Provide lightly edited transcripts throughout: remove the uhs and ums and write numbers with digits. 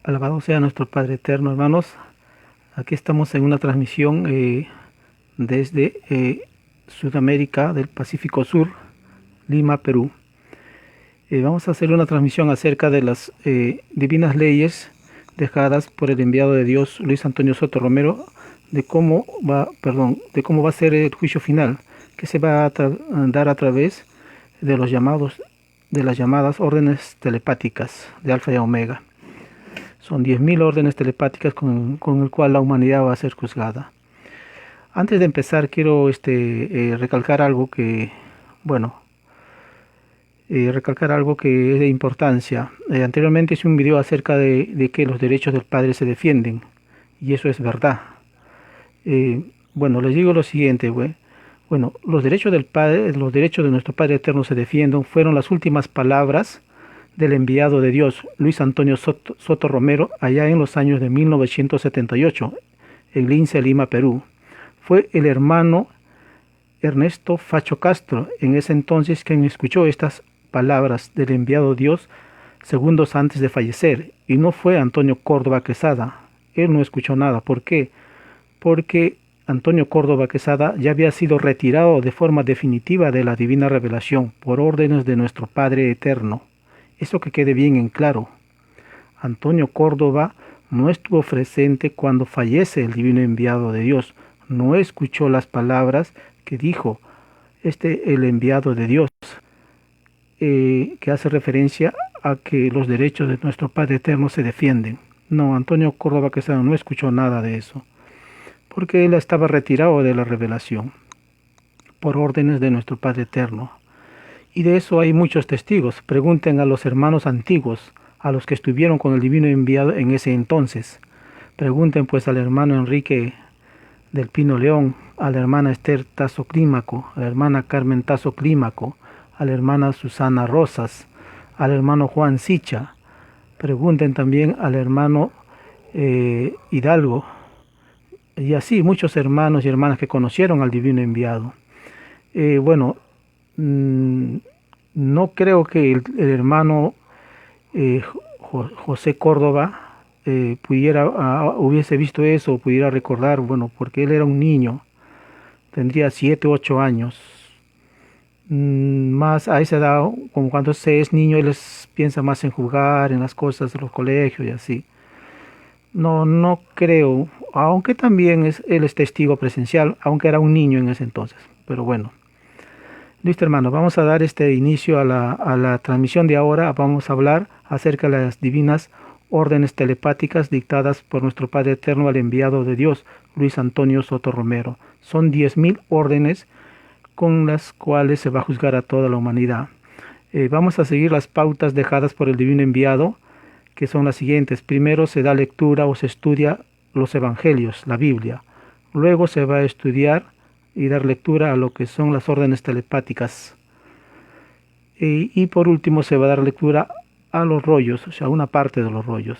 Alabado sea nuestro Padre Eterno, hermanos. Aquí estamos en una transmisión desde Sudamérica del Pacífico Sur, Lima, Perú. Vamos a hacer una transmisión acerca de las divinas leyes dejadas por el enviado de Dios, Luis Antonio Soto Romero, de cómo va a ser el juicio final, que se va a dar a través de de las llamadas órdenes telepáticas de Alfa y Omega. Son 10.000 órdenes telepáticas con el cual la humanidad va a ser juzgada. Antes de empezar, quiero recalcar algo que, recalcar algo que es de importancia. Anteriormente hice un video acerca de que los derechos del Padre se defienden, y eso es verdad. Les digo lo siguiente, los derechos del Padre, los derechos de nuestro Padre Eterno se defienden, fueron las últimas palabras del enviado de Dios, Luis Antonio Soto Romero, allá en los años de 1978, en Lince, Lima, Perú. Fue el hermano Ernesto Facho Castro, en ese entonces, quien escuchó estas palabras del enviado de Dios segundos antes de fallecer, y no fue Antonio Córdoba Quesada. Él no escuchó nada. ¿Por qué? Porque Antonio Córdoba Quesada ya había sido retirado de forma definitiva de la divina revelación por órdenes de nuestro Padre Eterno. Eso que quede bien en claro. Antonio Córdoba no estuvo presente cuando fallece el divino enviado de Dios. No escuchó las palabras que dijo el enviado de Dios, que hace referencia a que los derechos de nuestro Padre Eterno se defienden. No, Antonio Córdoba Quesada no escuchó nada de eso, porque él estaba retirado de la revelación por órdenes de nuestro Padre Eterno. Y de eso hay muchos testigos. Pregunten a los hermanos antiguos, a los que estuvieron con el divino enviado en ese entonces. Pregunten pues al hermano Enrique del Pino León, a la hermana Esther Tazo Clímaco, a la hermana Carmen Tazo Clímaco, a la hermana Susana Rosas, al hermano Juan Sicha. Pregunten también al hermano Hidalgo, y así muchos hermanos y hermanas que conocieron al divino enviado. No creo que el hermano José Córdoba hubiese visto eso o pudiera recordar, porque él era un niño, tendría 7 u 8 años. Más a esa edad, como cuando se es niño, él piensa más en jugar, en las cosas de los colegios y así. No creo, aunque también él es testigo presencial, aunque era un niño en ese entonces, pero bueno. Listo, hermano, vamos a dar inicio a la transmisión de ahora. Vamos a hablar acerca de las divinas órdenes telepáticas dictadas por nuestro Padre Eterno al enviado de Dios, Luis Antonio Soto Romero. Son 10.000 órdenes con las cuales se va a juzgar a toda la humanidad. Vamos a seguir las pautas dejadas por el divino enviado, que son las siguientes. Primero se da lectura o se estudia los evangelios, la Biblia. Luego se va a estudiar y dar lectura a lo que son las órdenes telepáticas. Y por último se va a dar lectura a los rollos, o sea, una parte de los rollos.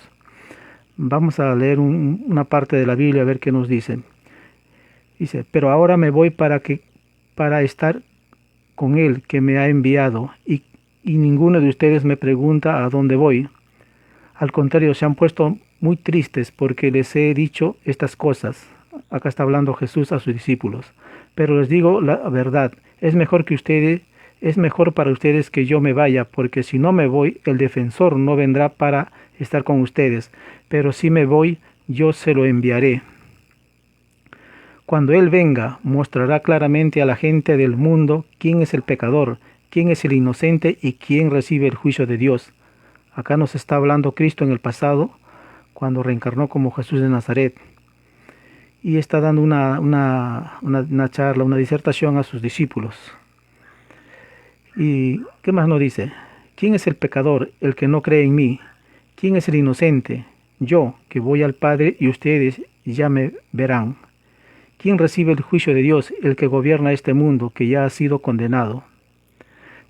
Vamos a leer una parte de la Biblia a ver qué nos dice. Dice, pero ahora me voy para estar con él que me ha enviado, y ninguno de ustedes me pregunta a dónde voy. Al contrario, se han puesto muy tristes porque les he dicho estas cosas. Acá está hablando Jesús a sus discípulos. Pero les digo la verdad, es mejor para ustedes que yo me vaya, porque si no me voy, el defensor no vendrá para estar con ustedes, pero si me voy, yo se lo enviaré. Cuando Él venga, mostrará claramente a la gente del mundo quién es el pecador, quién es el inocente y quién recibe el juicio de Dios. Acá nos está hablando Cristo en el pasado, cuando reencarnó como Jesús de Nazaret. Y está dando una charla, una disertación a sus discípulos. ¿Y qué más nos dice? ¿Quién es el pecador, el que no cree en mí? ¿Quién es el inocente? Yo, que voy al Padre y ustedes ya me verán. ¿Quién recibe el juicio de Dios? El que gobierna este mundo, que ya ha sido condenado.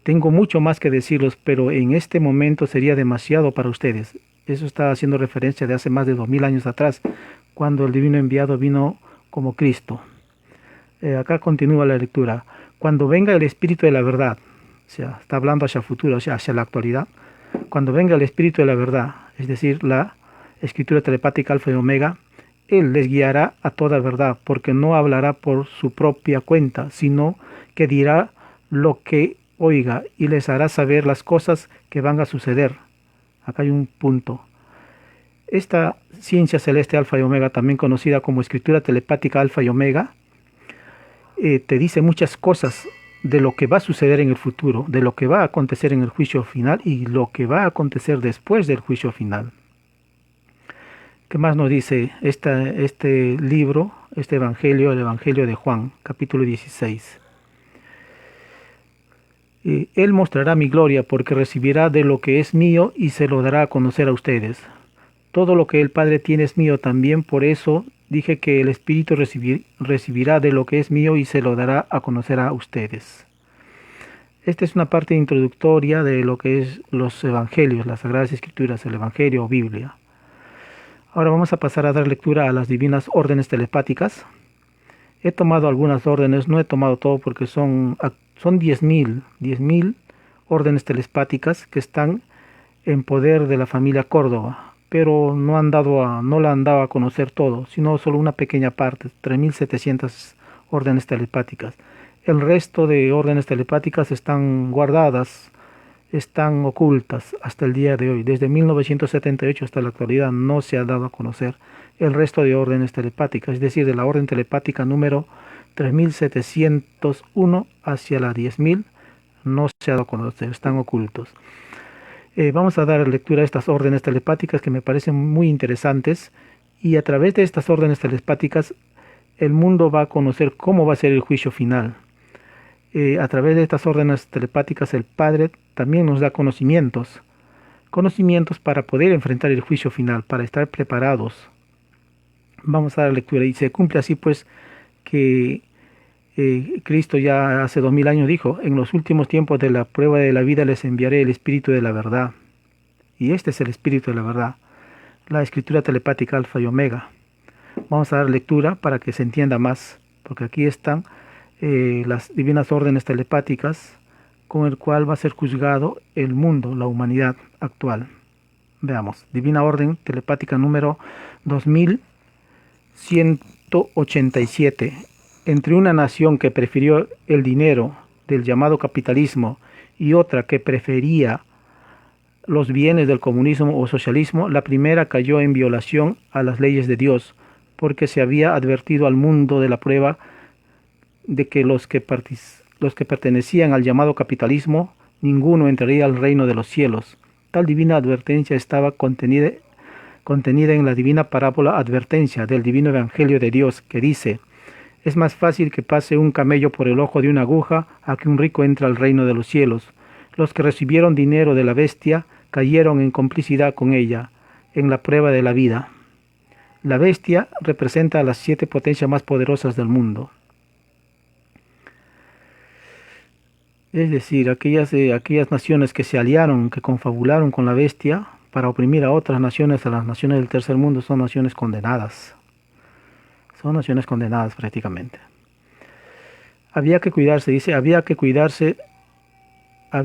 Tengo mucho más que decirles, pero en este momento sería demasiado para ustedes. Eso está haciendo referencia de hace más de 2000 años atrás, cuando el divino enviado vino como Cristo. Acá continúa la lectura. Cuando venga el Espíritu de la verdad, o sea, está hablando hacia el futuro, o sea, hacia la actualidad. Cuando venga el Espíritu de la verdad, es decir, escritura telepática Alfa y Omega, Él les guiará a toda verdad, porque no hablará por su propia cuenta, sino que dirá lo que oiga y les hará saber las cosas que van a suceder. Acá hay un punto. Esta ciencia celeste Alfa y Omega, también conocida como escritura telepática Alfa y Omega, te dice muchas cosas de lo que va a suceder en el futuro, de lo que va a acontecer en el juicio final y lo que va a acontecer después del juicio final. ¿Qué más nos dice este libro, este evangelio, el Evangelio de Juan, capítulo 16? Él mostrará mi gloria porque recibirá de lo que es mío y se lo dará a conocer a ustedes. Todo lo que el Padre tiene es mío también, por eso dije que el Espíritu recibirá de lo que es mío y se lo dará a conocer a ustedes. Esta es una parte introductoria de lo que es los evangelios, las Sagradas Escrituras, el Evangelio o Biblia. Ahora vamos a pasar a dar lectura a las divinas órdenes telepáticas. He tomado algunas órdenes, no he tomado todo porque son 10.000 órdenes telepáticas que están en poder de la familia Córdoba, pero no la han dado a conocer todo, sino solo una pequeña parte, 3.700 órdenes telepáticas. El resto de órdenes telepáticas están guardadas, están ocultas hasta el día de hoy. Desde 1978 hasta la actualidad no se ha dado a conocer el resto de órdenes telepáticas, es decir, de la orden telepática número 3701 hacia la 10.000 no se ha dado a conocer, están ocultos. Vamos a dar lectura a estas órdenes telepáticas que me parecen muy interesantes, y a través de estas órdenes telepáticas el mundo va a conocer cómo va a ser el juicio final. A través de estas órdenes telepáticas el Padre también nos da conocimientos para poder enfrentar el juicio final, para estar preparados. Vamos a dar lectura, y se cumple así pues que Cristo ya hace 2000 años dijo: en los últimos tiempos de la prueba de la vida les enviaré el Espíritu de la verdad. Y este es el Espíritu de la verdad, la escritura telepática Alfa y Omega. Vamos a dar lectura para que se entienda más, porque aquí están las divinas órdenes telepáticas con el cual va a ser juzgado el mundo, la humanidad actual. Veamos, divina orden telepática número 2187. Entre una nación que prefirió el dinero del llamado capitalismo y otra que prefería los bienes del comunismo o socialismo, la primera cayó en violación a las leyes de Dios, porque se había advertido al mundo de la prueba de que los que pertenecían al llamado capitalismo, ninguno entraría al reino de los cielos. Tal divina advertencia estaba contenida en la divina parábola advertencia del divino evangelio de Dios, que dice: es más fácil que pase un camello por el ojo de una aguja a que un rico entre al reino de los cielos. Los que recibieron dinero de la bestia cayeron en complicidad con ella en la prueba de la vida. La bestia representa a las 7 potencias más poderosas del mundo. Es decir, aquellas naciones que se aliaron, que confabularon con la bestia para oprimir a otras naciones, a las naciones del tercer mundo, son naciones condenadas. Son naciones condenadas prácticamente. Había que cuidarse, dice, había que cuidarse a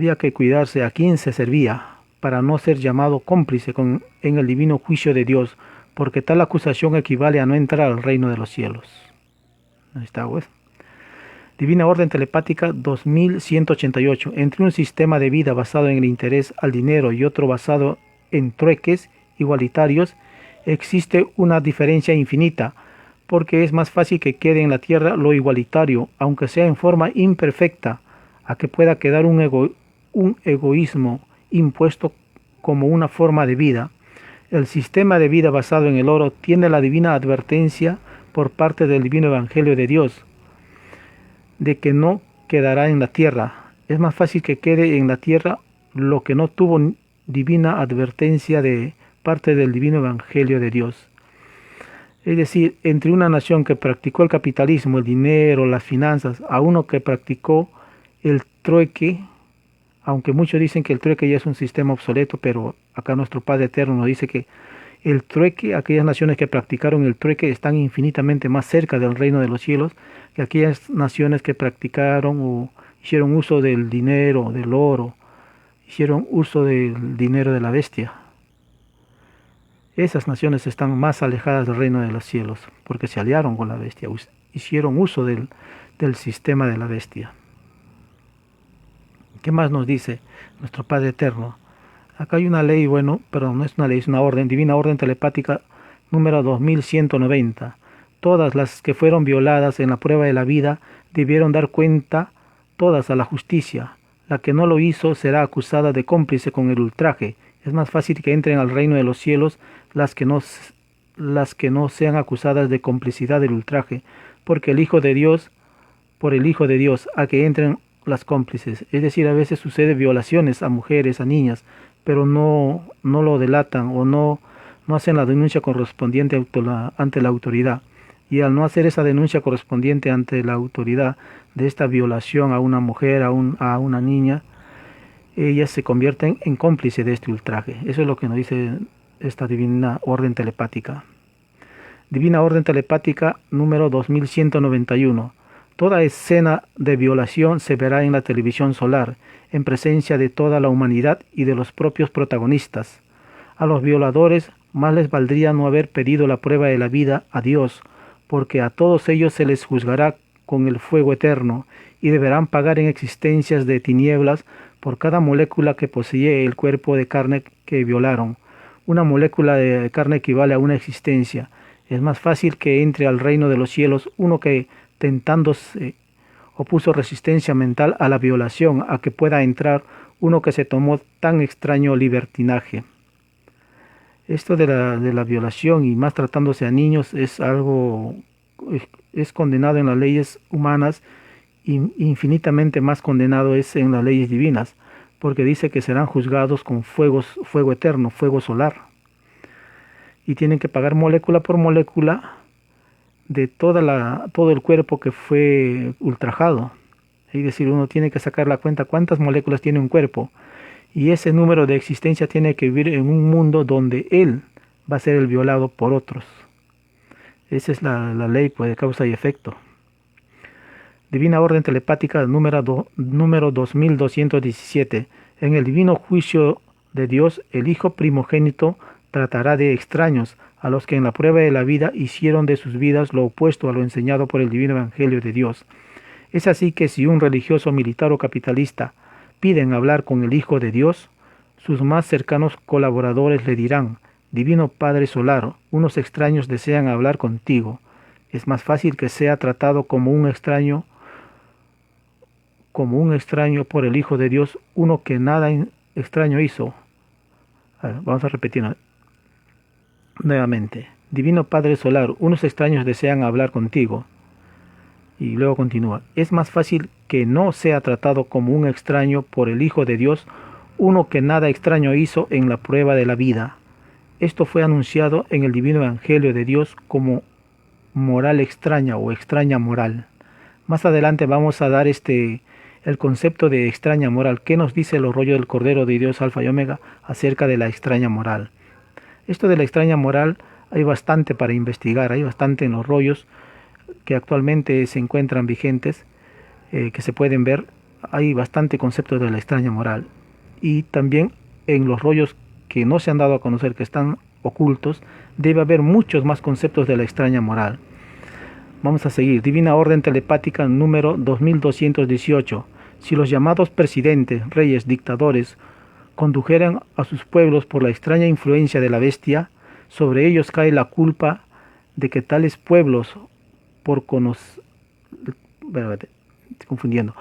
quien se servía, para no ser llamado cómplice en el divino juicio de Dios, porque tal acusación equivale a no entrar al reino de los cielos. Ahí está, pues. Divina orden telepática 2188. Entre un sistema de vida basado en el interés al dinero y otro basado en trueques igualitarios, existe una diferencia infinita, porque es más fácil que quede en la tierra lo igualitario, aunque sea en forma imperfecta, a que pueda quedar un egoísmo impuesto como una forma de vida. El sistema de vida basado en el oro tiene la divina advertencia por parte del divino evangelio de Dios, de que no quedará en la tierra. Es más fácil que quede en la tierra lo que no tuvo divina advertencia de parte del divino evangelio de Dios. Es decir, entre una nación que practicó el capitalismo, el dinero, las finanzas, a uno que practicó el trueque, aunque muchos dicen que el trueque ya es un sistema obsoleto, pero acá nuestro Padre Eterno nos dice que el trueque, aquellas naciones que practicaron el trueque están infinitamente más cerca del reino de los cielos que aquellas naciones que practicaron o hicieron uso del dinero, del oro, hicieron uso del dinero de la bestia. Esas naciones están más alejadas del reino de los cielos, porque se aliaron con la bestia, hicieron uso del sistema de la bestia. ¿Qué más nos dice nuestro Padre Eterno? Acá hay una ley, bueno, pero no es una ley, es una orden, divina orden telepática número 2190. Todas las que fueron violadas en la prueba de la vida debieron dar cuenta todas a la justicia. La que no lo hizo será acusada de cómplice con el ultraje. Es más fácil que entren al reino de los cielos las que no sean acusadas de complicidad del ultraje, porque el Hijo de Dios, por el Hijo de Dios, a que entren las cómplices. Es decir, a veces sucede violaciones a mujeres, a niñas, pero no lo delatan o no hacen la denuncia correspondiente ante la autoridad. Y al no hacer esa denuncia correspondiente ante la autoridad de esta violación a una mujer, a una niña, ellas se convierten en cómplice de este ultraje. Eso es lo que nos dice esta divina orden telepática. Divina orden telepática número 2191. Toda escena de violación se verá en la televisión solar, en presencia de toda la humanidad y de los propios protagonistas. A los violadores más les valdría no haber pedido la prueba de la vida a Dios, porque a todos ellos se les juzgará con el fuego eterno, y deberán pagar en existencias de tinieblas por cada molécula que posee el cuerpo de carne que violaron. Una molécula de carne equivale a una existencia. Es más fácil que entre al reino de los cielos uno que, tentándose, opuso resistencia mental a la violación, a que pueda entrar uno que se tomó tan extraño libertinaje. Esto de la violación, y más tratándose a niños, es algo, es condenado en las leyes humanas, y infinitamente más condenado es en las leyes divinas, porque dice que serán juzgados con fuego eterno, fuego solar, y tienen que pagar molécula por molécula de todo el cuerpo que fue ultrajado. Es decir, uno tiene que sacar la cuenta cuántas moléculas tiene un cuerpo, y ese número de existencia tiene que vivir en un mundo donde él va a ser el violado por otros. Esa es la ley, pues, de causa y efecto. Divina orden telepática número 2217. En el divino juicio de Dios, el Hijo primogénito tratará de extraños a los que en la prueba de la vida hicieron de sus vidas lo opuesto a lo enseñado por el divino evangelio de Dios. Es así que si un religioso, militar o capitalista piden hablar con el Hijo de Dios, sus más cercanos colaboradores le dirán: Divino Padre Solar, unos extraños desean hablar contigo. Es más fácil que sea tratado como un extraño por el Hijo de Dios, uno que nada extraño hizo. Vamos a repetir nuevamente. Divino Padre Solar, unos extraños desean hablar contigo. Y luego continúa. Es más fácil que no sea tratado como un extraño por el Hijo de Dios, uno que nada extraño hizo en la prueba de la vida. Esto fue anunciado en el divino evangelio de Dios como moral extraña o extraña moral. Más adelante vamos a dar el concepto de extraña moral. ¿Qué nos dice el rollo del Cordero de Dios Alfa y Omega acerca de la extraña moral? Esto de la extraña moral hay bastante para investigar, hay bastante en los rollos que actualmente se encuentran vigentes, que se pueden ver. Hay bastante conceptos de la extraña moral, y también en los rollos que no se han dado a conocer, que están ocultos, debe haber muchos más conceptos de la extraña moral. Vamos a seguir. Divina orden telepática número 2218. Si los llamados presidentes, reyes, dictadores condujeran a sus pueblos por la extraña influencia de la bestia, sobre ellos cae la culpa de que tales pueblos por conocer... Estoy confundiendo.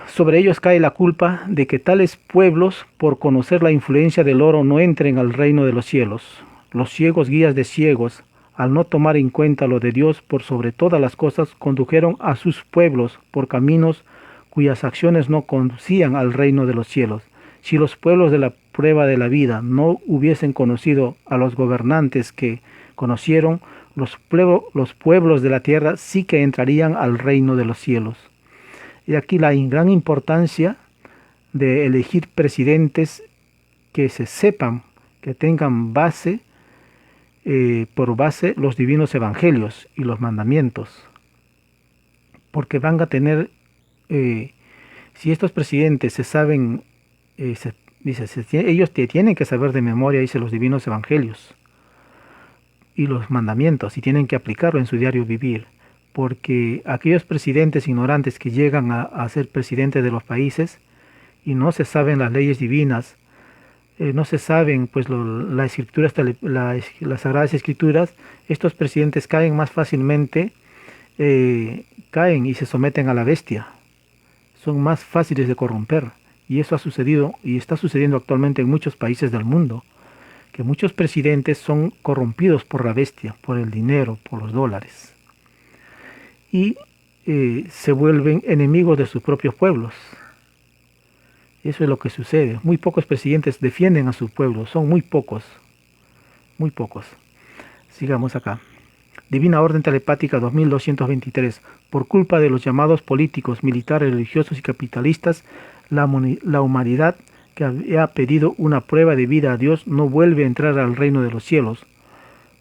Sobre ellos cae la culpa de que tales pueblos, por conocer la influencia del oro, no entren al reino de los cielos. Los ciegos guías de ciegos, al no tomar en cuenta lo de Dios por sobre todas las cosas, condujeron a sus pueblos por caminos cuyas acciones no conducían al reino de los cielos. Si los pueblos de la prueba de la vida no hubiesen conocido a los gobernantes que conocieron, los pueblos de la tierra sí que entrarían al reino de los cielos. Y aquí la gran importancia de elegir presidentes que se sepan, que tengan por base los divinos evangelios y los mandamientos, porque van a tener, si estos presidentes se saben, Dice, ellos te tienen que saber de memoria, dice, los divinos evangelios y los mandamientos, y tienen que aplicarlo en su diario vivir, porque aquellos presidentes ignorantes que llegan a ser presidentes de los países y no se saben las leyes divinas, no se saben pues las escrituras, las sagradas escrituras, estos presidentes caen más fácilmente, caen y se someten a la bestia, son más fáciles de corromper, y eso ha sucedido y está sucediendo actualmente en muchos países del mundo, que muchos presidentes son corrompidos por la bestia, por el dinero, por los dólares, y se vuelven enemigos de sus propios pueblos. Eso es lo que sucede. Muy pocos presidentes defienden a su pueblo, son muy pocos, muy pocos. Sigamos acá. Divina Orden Telepática 2223. Por culpa de los llamados políticos, militares, religiosos y capitalistas, la humanidad que había pedido una prueba de vida a Dios no vuelve a entrar al reino de los cielos,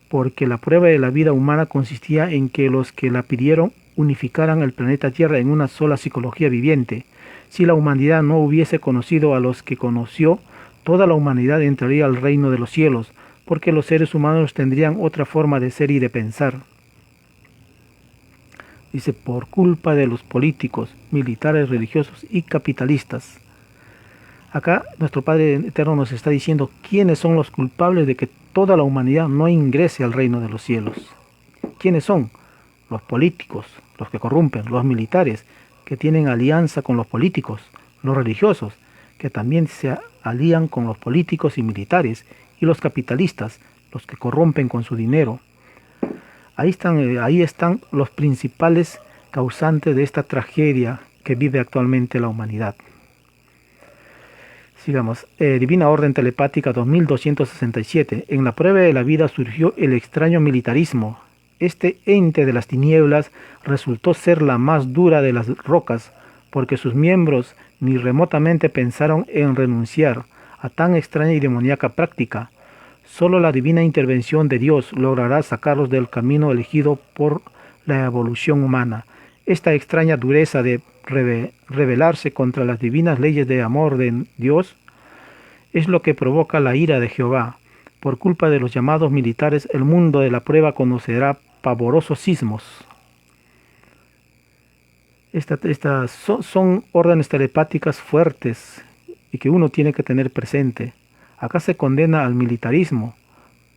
porque la prueba de la vida humana consistía en que los que la pidieron unificaran el planeta Tierra en una sola psicología viviente. Si la humanidad no hubiese conocido a los que conoció, toda la humanidad entraría al reino de los cielos, porque los seres humanos tendrían otra forma de ser y de pensar. Dice, por culpa de los políticos, militares, religiosos y capitalistas. Acá nuestro Padre Eterno nos está diciendo quiénes son los culpables de que toda la humanidad no ingrese al reino de los cielos. ¿Quiénes son? Los políticos, los que corrompen, los militares, que tienen alianza con los políticos, los religiosos, que también se alían con los políticos y militares, y los capitalistas, los que corrompen con su dinero. Ahí están los principales causantes de esta tragedia que vive actualmente la humanidad. Sigamos. Divina Orden Telepática 2267. En la prueba de la vida surgió el extraño militarismo. Este ente de las tinieblas resultó ser la más dura de las rocas, porque sus miembros ni remotamente pensaron en renunciar a tan extraña y demoníaca práctica. Solo la divina intervención de Dios logrará sacarlos del camino elegido por la evolución humana. Esta extraña dureza de rebelarse contra las divinas leyes de amor de Dios es lo que provoca la ira de Jehová. Por culpa de los llamados militares, el mundo de la prueba conocerá pavorosos sismos. Estas son órdenes telepáticas fuertes y que uno tiene que tener presente. Acá se condena al militarismo.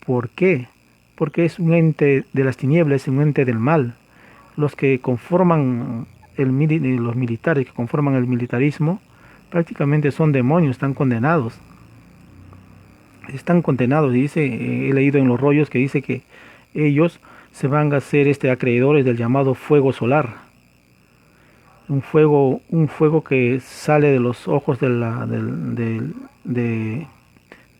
¿Por qué? Porque es un ente de las tinieblas, es un ente del mal. Los que conforman los militares que conforman el militarismo prácticamente son demonios, están condenados. Están condenados, dice, he leído en los rollos que dice que ellos se van a ser acreedores del llamado fuego solar. Un fuego que sale de los ojos de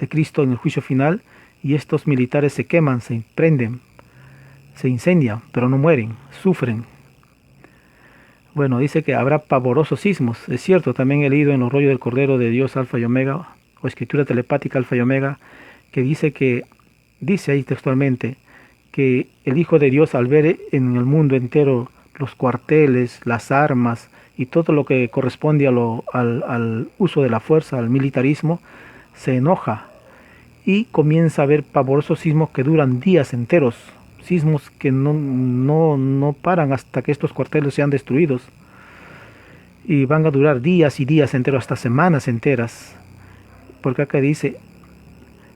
Cristo en el juicio final, y estos militares se queman, se prenden, se incendian, pero no mueren, sufren. Bueno, dice que habrá pavorosos sismos. Es cierto, también he leído en los rollos del Cordero de Dios Alfa y Omega, o escritura telepática Alfa y Omega, que dice ahí textualmente, que el Hijo de Dios, al ver en el mundo entero los cuarteles, las armas y todo lo que corresponde al uso de la fuerza, al militarismo, se enoja y comienza a ver pavorosos sismos que duran días enteros, sismos que no paran hasta que estos cuarteles sean destruidos, y van a durar días y días enteros, hasta semanas enteras, porque acá dice,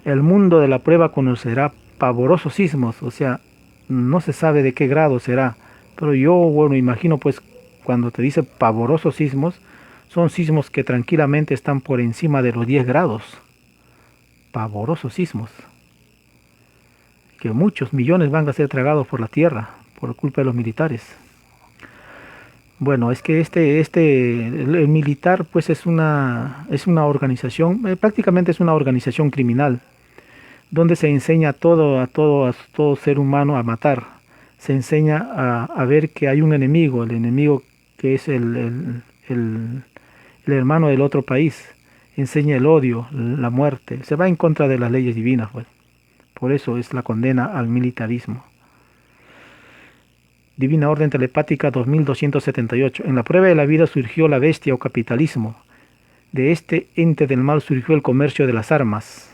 el mundo de la prueba conocerá pavorosos sismos, o sea, no se sabe de qué grado será, pero yo, bueno, imagino pues cuando te dice pavorosos sismos, son sismos que tranquilamente están por encima de los 10 grados, pavorosos sismos, que muchos millones van a ser tragados por la tierra, por culpa de los militares. Bueno, es que el militar pues es una organización, prácticamente es una organización criminal, donde se enseña a todo ser humano a matar. Se enseña a ver que hay un enemigo, el enemigo que es el hermano del otro país. Enseña el odio, la muerte. Se va en contra de las leyes divinas, pues. Por eso es la condena al militarismo. Divina Orden Telepática 2278. En la prueba de la vida surgió la bestia o capitalismo. De este ente del mal surgió el comercio de las armas,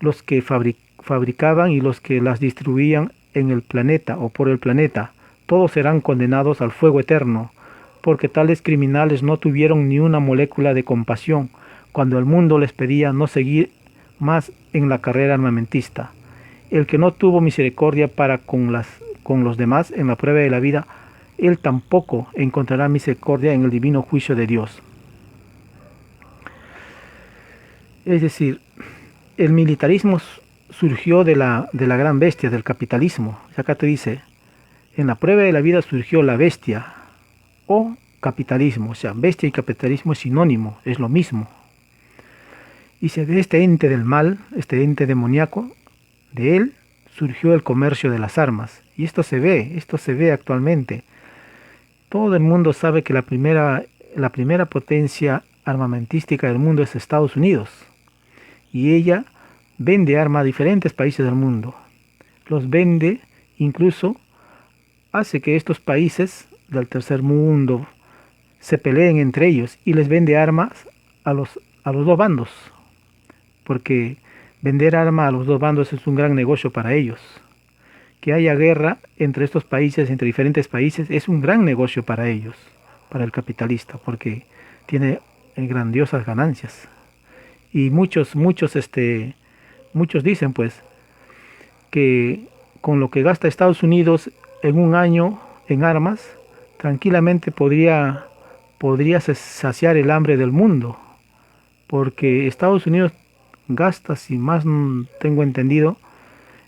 los que fabricaban y los que las distribuían en el planeta o por el planeta, todos serán condenados al fuego eterno, porque tales criminales no tuvieron ni una molécula de compasión cuando el mundo les pedía no seguir más en la carrera armamentista. El que no tuvo misericordia para con los demás en la prueba de la vida, él tampoco encontrará misericordia en el divino juicio de Dios. Es decir, el militarismo surgió de la gran bestia, del capitalismo. Y acá te dice, en la prueba de la vida surgió la bestia o capitalismo. O sea, bestia y capitalismo es sinónimo, es lo mismo. Y de este ente del mal, este ente demoníaco, de él surgió el comercio de las armas. Y esto se ve actualmente. Todo el mundo sabe que la primera potencia armamentística del mundo es Estados Unidos. Y ella vende armas a diferentes países del mundo. Los vende, incluso hace que estos países del tercer mundo se peleen entre ellos y les vende armas a los dos bandos. Porque vender armas a los dos bandos es un gran negocio para ellos. Que haya guerra entre estos países, entre diferentes países, es un gran negocio para ellos, para el capitalista, porque tiene grandiosas ganancias. Y muchos dicen pues que con lo que gasta Estados Unidos en un año en armas, tranquilamente podría saciar el hambre del mundo, porque Estados Unidos gasta, si más tengo entendido,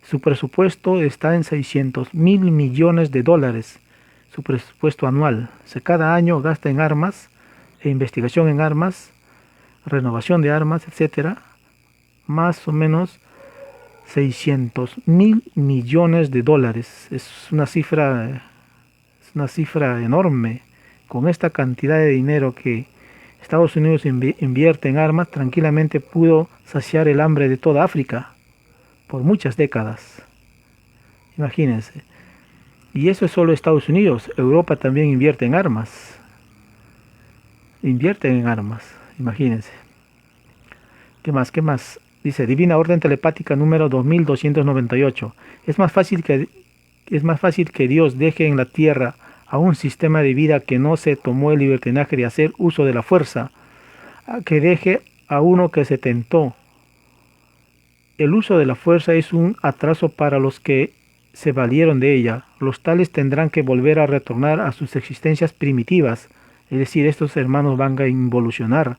su presupuesto está en 600.000 millones de dólares, su presupuesto anual. O sea, cada año gasta en armas, e investigación en armas, renovación de armas, etcétera, más o menos 600.000 millones de dólares. Es una cifra enorme. Con esta cantidad de dinero que Estados Unidos invierte en armas, tranquilamente pudo saciar el hambre de toda África por muchas décadas. Imagínense. Y eso es solo Estados Unidos. Europa también invierte en armas. Invierten en armas. Imagínense. ¿Qué más? ¿Qué más? Dice, Divina Orden Telepática número 2298. Es más fácil que Dios deje en la tierra a un sistema de vida que no se tomó el libertinaje de hacer uso de la fuerza, a que deje a uno que se tentó. El uso de la fuerza es un atraso para los que se valieron de ella. Los tales tendrán que volver a retornar a sus existencias primitivas, es decir, estos hermanos van a involucionar.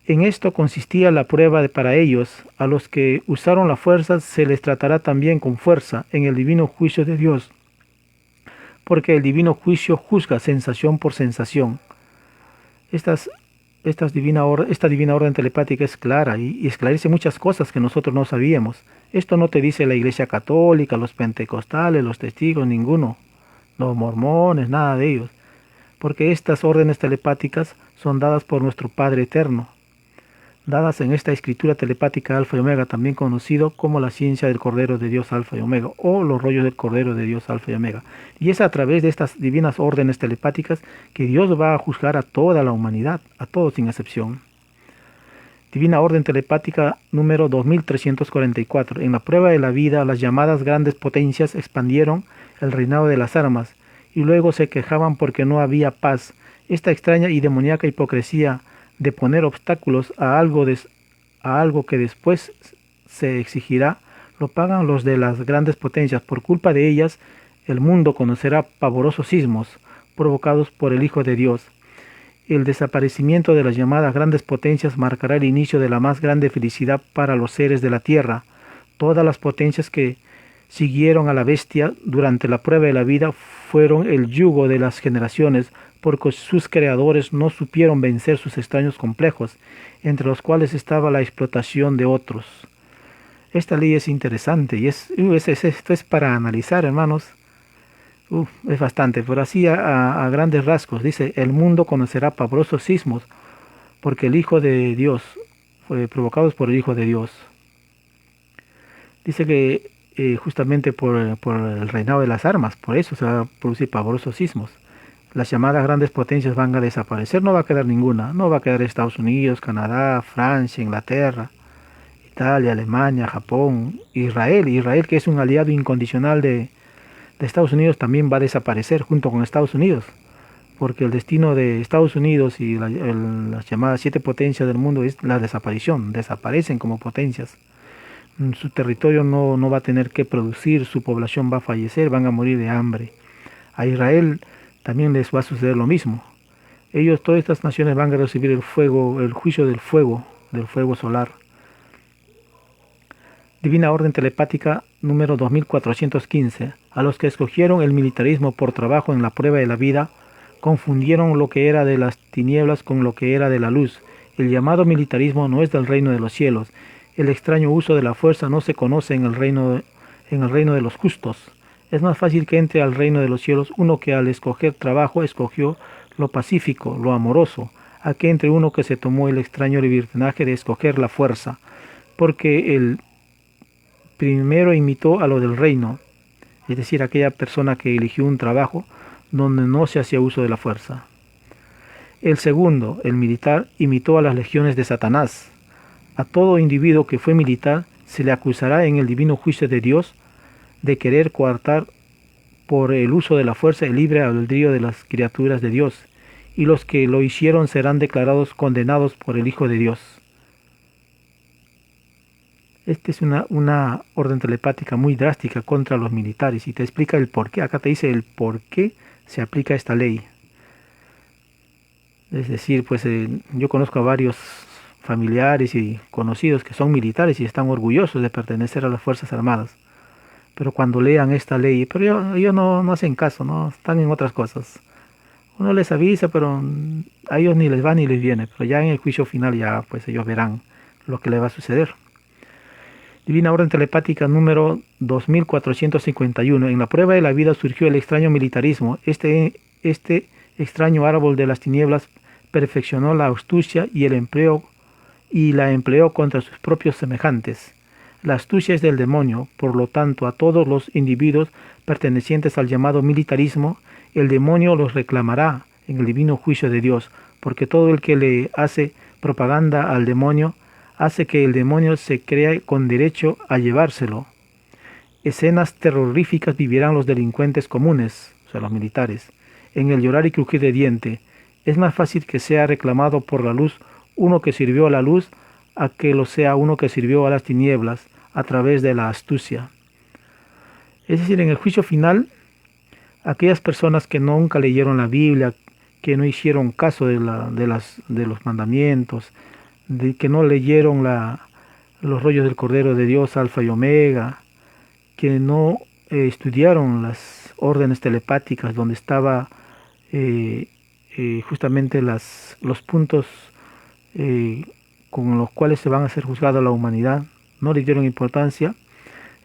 En esto consistía la prueba para ellos. A los que usaron la fuerza se les tratará también con fuerza en el divino juicio de Dios, porque el divino juicio juzga sensación por sensación. Esta divina orden telepática es clara y esclarece muchas cosas que nosotros no sabíamos. Esto no te dice la Iglesia Católica, los pentecostales, los testigos, ninguno, los mormones, nada de ellos, porque estas órdenes telepáticas son dadas por nuestro Padre Eterno, dadas en esta escritura telepática Alfa y Omega, también conocido como la ciencia del Cordero de Dios Alfa y Omega, o los rollos del Cordero de Dios Alfa y Omega. Y es a través de estas divinas órdenes telepáticas que Dios va a juzgar a toda la humanidad, a todos sin excepción. Divina Orden Telepática número 2344. En la prueba de la vida, las llamadas grandes potencias expandieron el reinado de las armas, y luego se quejaban porque no había paz. Esta extraña y demoníaca hipocresía de poner obstáculos a algo que después se exigirá, lo pagan los de las grandes potencias. Por culpa de ellas, el mundo conocerá pavorosos sismos provocados por el Hijo de Dios. El desaparecimiento de las llamadas grandes potencias marcará el inicio de la más grande felicidad para los seres de la tierra. Todas las potencias que siguieron a la bestia durante la prueba de la vida fueron el yugo de las generaciones, porque sus creadores no supieron vencer sus extraños complejos, entre los cuales estaba la explotación de otros. Esta ley es interesante y esto es para analizar, hermanos. Es bastante, pero así a grandes rasgos. Dice, el mundo conocerá pavorosos sismos, porque el Hijo de Dios, provocados por el Hijo de Dios. Dice que justamente por el reinado de las armas, por eso se va a producir pavorosos sismos. las llamadas grandes potencias van a desaparecer, no va a quedar ninguna, no va a quedar Estados Unidos, Canadá, Francia, Inglaterra, Italia, Alemania, Japón, Israel. Israel, que es un aliado incondicional de Estados Unidos, también va a desaparecer junto con Estados Unidos, porque el destino de Estados Unidos y las llamadas siete potencias del mundo es la desaparición, desaparecen como potencias. Su territorio no va a tener que producir, su población va a fallecer, van a morir de hambre. A Israel también les va a suceder lo mismo. Ellos, todas estas naciones van a recibir el fuego, el juicio del fuego solar. Divina Orden Telepática número 2415. A los que escogieron el militarismo por trabajo en la prueba de la vida, confundieron lo que era de las tinieblas con lo que era de la luz. El llamado militarismo no es del reino de los cielos. El extraño uso de la fuerza no se conoce en el reino de los justos. Es más fácil que entre al reino de los cielos uno que al escoger trabajo escogió lo pacífico, lo amoroso, a que entre uno que se tomó el extraño libertinaje de escoger la fuerza, porque el primero imitó a lo del reino, es decir, aquella persona que eligió un trabajo donde no se hacía uso de la fuerza. El segundo, el militar, imitó a las legiones de Satanás. A todo individuo que fue militar se le acusará en el divino juicio de Dios de querer coartar por el uso de la fuerza el libre albedrío de las criaturas de Dios, y los que lo hicieron serán declarados condenados por el Hijo de Dios. Esta es una orden telepática muy drástica contra los militares y te explica el por qué. Acá te dice el por qué se aplica esta ley. Es decir, pues yo conozco a varios familiares y conocidos que son militares y están orgullosos de pertenecer a las Fuerzas Armadas. Pero cuando lean esta ley, pero ellos no hacen caso, no están en otras cosas. Uno les avisa, pero a ellos ni les va ni les viene. Pero ya en el juicio final ya pues ellos verán lo que les va a suceder. Divina Orden Telepática número 2451. En la prueba de la vida surgió el extraño militarismo. Este extraño árbol de las tinieblas perfeccionó la astucia y la empleó contra sus propios semejantes. La astucia es del demonio, por lo tanto, a todos los individuos pertenecientes al llamado militarismo, el demonio los reclamará en el divino juicio de Dios, porque todo el que le hace propaganda al demonio hace que el demonio se crea con derecho a llevárselo. Escenas terroríficas vivirán los delincuentes comunes, o sea, los militares, en el llorar y crujir de diente. Es más fácil que sea reclamado por la luz uno que sirvió a la luz a que lo sea uno que sirvió a las tinieblas a través de la astucia. Es decir, en el juicio final, aquellas personas que nunca leyeron la Biblia, que no hicieron caso de los mandamientos, de que no leyeron los rollos del Cordero de Dios, Alfa y Omega, que no estudiaron las órdenes telepáticas donde estaba justamente los puntos con los cuales se van a ser juzgada la humanidad, no le dieron importancia.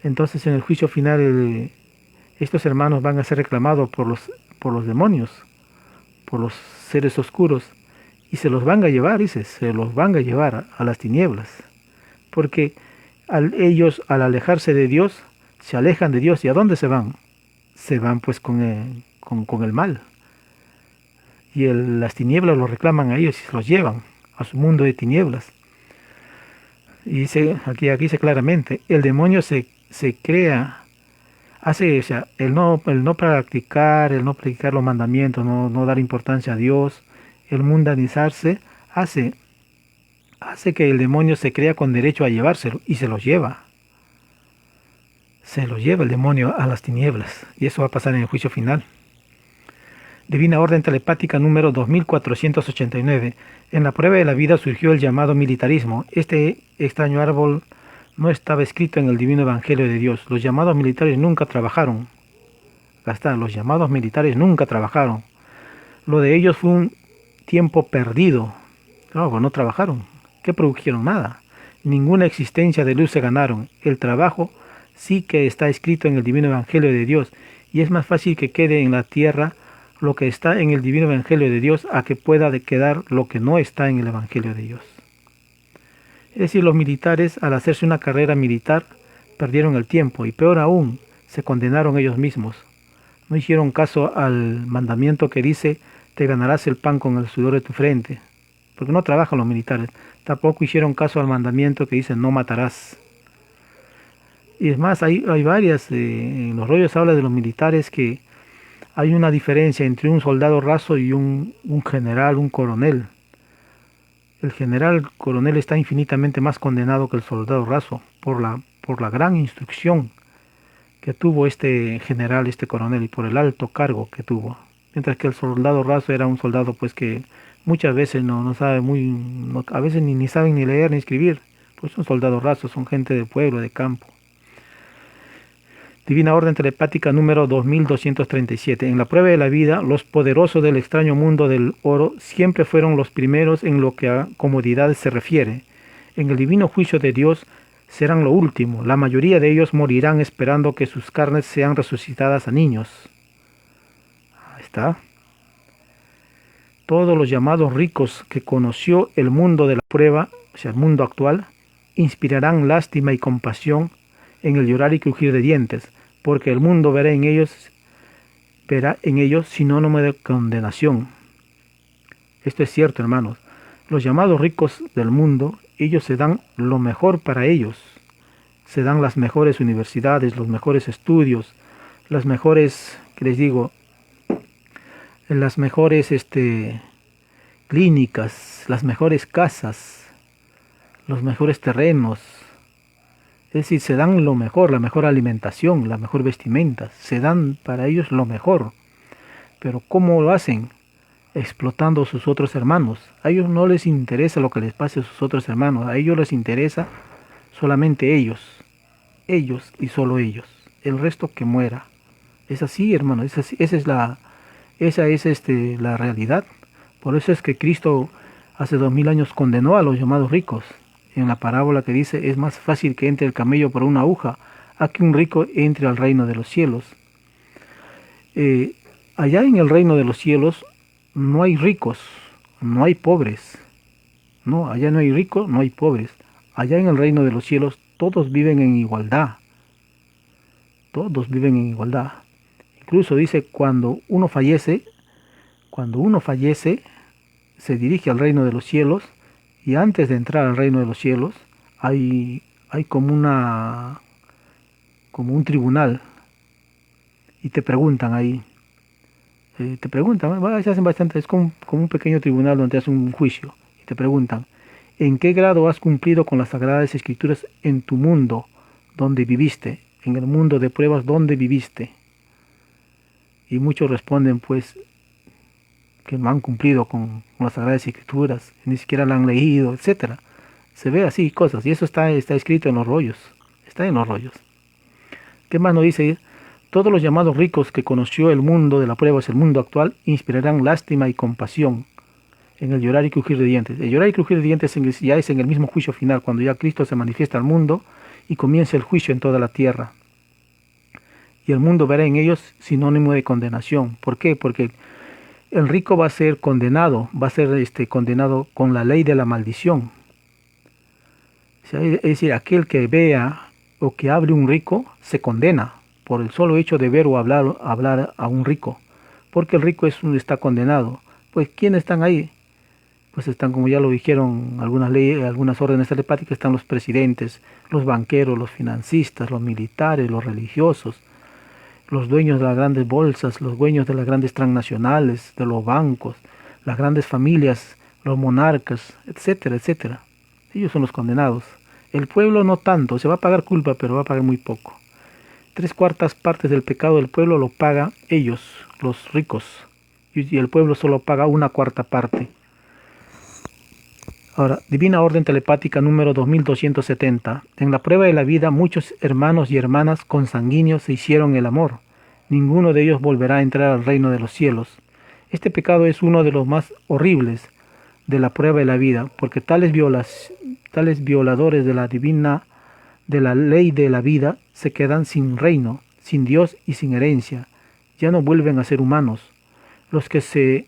Entonces en el juicio final estos hermanos van a ser reclamados por los demonios, por los seres oscuros, y se los van a llevar, dice, se los van a llevar a las tinieblas, porque ellos al alejarse de Dios, se alejan de Dios. ¿Y a dónde se van? Se van pues con el mal, y las tinieblas los reclaman a ellos y se los llevan a su mundo de tinieblas. Y dice, aquí dice claramente, el demonio se crea, hace, o sea, el no practicar los mandamientos, no dar importancia a Dios, el mundanizarse, hace que el demonio se crea con derecho a llevárselo y se los lleva. Se los lleva el demonio a las tinieblas, y eso va a pasar en el juicio final. Divina Orden Telepática número 2489. En la prueba de la vida surgió el llamado militarismo. Este extraño árbol no estaba escrito en el divino evangelio de Dios. Los llamados militares nunca trabajaron. Acá está, los llamados militares nunca trabajaron. Lo de ellos fue un tiempo perdido. Claro, pues no trabajaron. ¿Qué produjeron? Nada. Ninguna existencia de luz se ganaron. El trabajo sí que está escrito en el divino evangelio de Dios, y es más fácil que quede en la tierra lo que está en el divino evangelio de Dios a que pueda quedar lo que no está en el evangelio de Dios. Es decir, los militares, al hacerse una carrera militar, perdieron el tiempo, y peor aún, se condenaron ellos mismos. No hicieron caso al mandamiento que dice, te ganarás el pan con el sudor de tu frente, porque no trabajan los militares. Tampoco hicieron caso al mandamiento que dice, no matarás. Y es más, hay varias, en los rollos habla de los militares que hay una diferencia entre un soldado raso y un general, un coronel. El general coronel está infinitamente más condenado que el soldado raso por la gran instrucción que tuvo este general, este coronel, y por el alto cargo que tuvo. Mientras que el soldado raso era un soldado pues que muchas veces no sabe a veces ni saben ni leer ni escribir. Pues son soldados rasos, son gente de pueblo, de campo. Divina Orden Telepática número 2237. En la prueba de la vida, los poderosos del extraño mundo del oro siempre fueron los primeros en lo que a comodidades se refiere. En el divino juicio de Dios serán lo último. La mayoría de ellos morirán esperando que sus carnes sean resucitadas a niños. Ahí está. Todos los llamados ricos que conoció el mundo de la prueba, o sea, el mundo actual, inspirarán lástima y compasión en el llorar y crujir de dientes, porque el mundo verá en ellos sinónimo de condenación. Esto es cierto, hermanos. Los llamados ricos del mundo, ellos se dan lo mejor para ellos. Se dan las mejores universidades, los mejores estudios, las mejores, ¿qué les digo? Las mejores clínicas, las mejores casas, los mejores terrenos. Es decir, se dan lo mejor, la mejor alimentación, la mejor vestimenta. Se dan para ellos lo mejor. Pero ¿cómo lo hacen? Explotando a sus otros hermanos. A ellos no les interesa lo que les pase a sus otros hermanos. A ellos les interesa solamente ellos. Ellos y solo ellos. El resto que muera. Es así, hermano. Esa es la realidad. Por eso es que Cristo hace 2000 años condenó a los llamados ricos. En la parábola que dice, es más fácil que entre el camello por una aguja a que un rico entre al reino de los cielos. Allá en el reino de los cielos no hay ricos, no hay pobres. No, allá no hay ricos, no hay pobres. Allá en el reino de los cielos todos viven en igualdad. Todos viven en igualdad. Incluso dice, cuando uno fallece, se dirige al reino de los cielos. Y antes de entrar al reino de los cielos, hay como un tribunal. Y te preguntan ahí. Se hacen bastante, es como un pequeño tribunal donde hacen un juicio. Y te preguntan, ¿en qué grado has cumplido con las Sagradas Escrituras en tu mundo donde viviste? En el mundo de pruebas donde viviste. Y muchos responden, pues, que no han cumplido con las Sagradas Escrituras, ni siquiera la han leído, etcétera. Se ve así cosas, y eso está escrito en los rollos. Está en los rollos. ¿Qué más nos dice? Todos los llamados ricos que conoció el mundo de la prueba, es el mundo actual, inspirarán lástima y compasión en el llorar y crujir de dientes. El llorar y crujir de dientes ya es en el mismo juicio final, cuando ya Cristo se manifiesta al mundo y comienza el juicio en toda la tierra. Y el mundo verá en ellos sinónimo de condenación. ¿Por qué? Porque el rico va a ser condenado, condenado con la ley de la maldición. O sea, es decir, aquel que vea o que hable un rico se condena por el solo hecho de ver o hablar a un rico, porque el rico está condenado. Pues ¿quiénes están ahí? Pues están, como ya lo dijeron algunas leyes, algunas órdenes telepáticas, están los presidentes, los banqueros, los financistas, los militares, los religiosos, los dueños de las grandes bolsas, los dueños de las grandes transnacionales, de los bancos, las grandes familias, los monarcas, etcétera, etcétera. Ellos son los condenados. El pueblo no tanto, se va a pagar culpa, pero va a pagar muy poco. 3/4 partes del pecado del pueblo lo paga ellos, los ricos, y el pueblo solo paga 1/4 parte. Ahora, Divina Orden Telepática número 2270. En la prueba de la vida, muchos hermanos y hermanas consanguíneos se hicieron el amor. Ninguno de ellos volverá a entrar al reino de los cielos. Este pecado es uno de los más horribles de la prueba de la vida, porque tales violadores de la ley de la vida se quedan sin reino, sin Dios y sin herencia. Ya no vuelven a ser humanos. Los que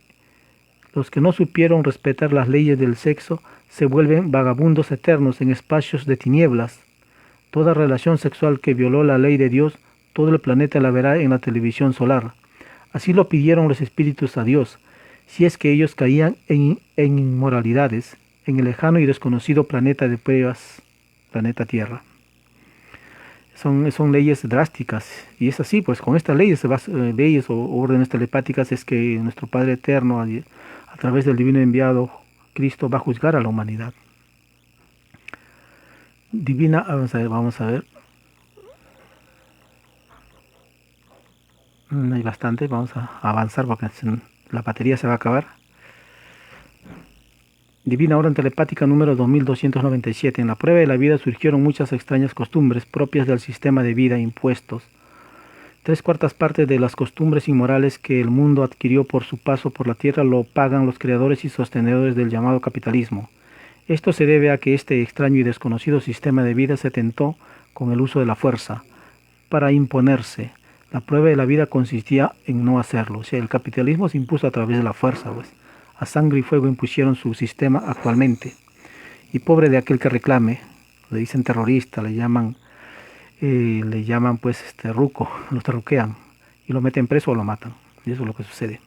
no supieron respetar las leyes del sexo se vuelven vagabundos eternos en espacios de tinieblas. Toda relación sexual que violó la ley de Dios, todo el planeta la verá en la televisión solar. Así lo pidieron los espíritus a Dios, si es que ellos caían en inmoralidades, en el lejano y desconocido planeta de pruebas, planeta Tierra. Son leyes drásticas, y es así, pues con estas leyes, leyes o órdenes telepáticas, es que nuestro Padre Eterno, a través del divino enviado, Cristo, va a juzgar a la humanidad. Divina, vamos a ver. No hay bastante, vamos a avanzar porque la batería se va a acabar. Divina orden telepática número 2297. En la prueba de la vida surgieron muchas extrañas costumbres propias del sistema de vida impuestos. 3/4 partes de las costumbres inmorales que el mundo adquirió por su paso por la tierra lo pagan los creadores y sostenedores del llamado capitalismo. Esto se debe a que este extraño y desconocido sistema de vida se tentó con el uso de la fuerza para imponerse. La prueba de la vida consistía en no hacerlo. O sea, el capitalismo se impuso a través de la fuerza, pues. A sangre y fuego impusieron su sistema actualmente. Y pobre de aquel que reclame, le dicen terrorista, le llaman pues ruco, los terruquean y lo meten preso o lo matan. Y eso es lo que sucede.